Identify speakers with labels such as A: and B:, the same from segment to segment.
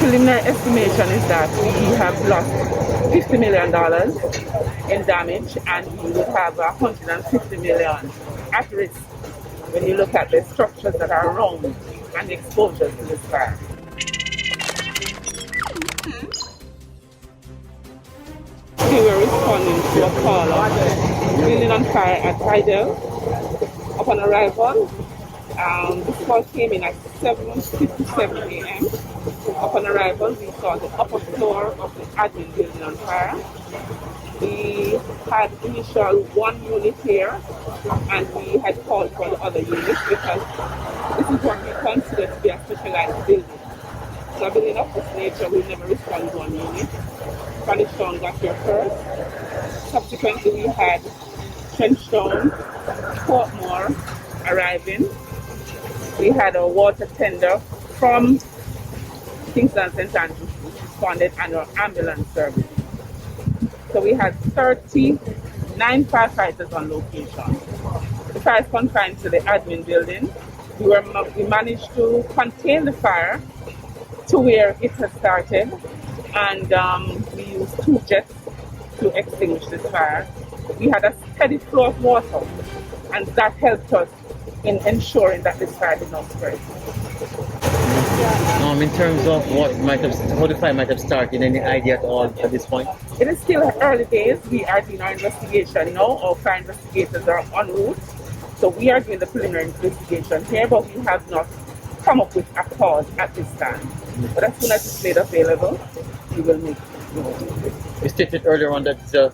A: preliminary estimation is that we have lost $50 million in damage, and we would have 150 million at risk when you look at the structures that are around and the exposure to this fire. We were responding to a call of building on fire at Hydel. Upon arrival, this call came in at 7:57 a.m. Upon arrival, we saw the upper floor of the admin building on fire. We had initial one unit here, and we had called for the other unit because this is what we consider to be a specialized building. So a building of this nature will never respond to one unit. Stone got here first. Subsequently, we had Trenchstone, Portmore arriving. We had a water tender from Kingston St. Andrews responded, and our ambulance service. So we had 39 firefighters on location. The fire is confined to the admin building. We managed to contain the fire to where it had started, and we used 2 jets to extinguish this fire. We had a steady flow of water, and that helped us in ensuring that this fire did not spread.
B: In terms of how the fire might have started, any idea at all at this point?
A: It is still early days. We are doing our investigation now. Our fire investigators are en route. So we are doing the preliminary investigation here, but we have not come up with a cause at this time. But as soon as it's made available, we will make it.
B: You stated earlier on that the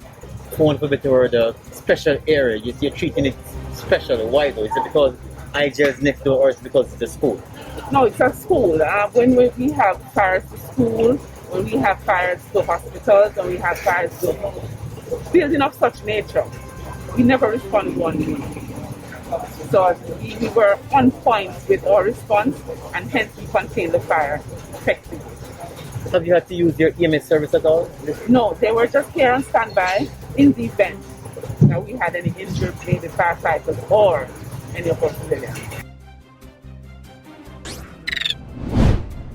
B: phone for the special area, you're treating it special. Why though? Is it because IGL is next door, or is it because it's a school?
A: No, it's a school. When we have fires to school, when we have fires to hospitals, when we have fires to building of such nature, we never respond to one unit. So we were on point with our response, and hence we contained the fire effectively.
B: Have you had to use your EMS service at all?
A: No, they were just here on standby in the event that we had any injured, maybe firefighters or any of our civilians.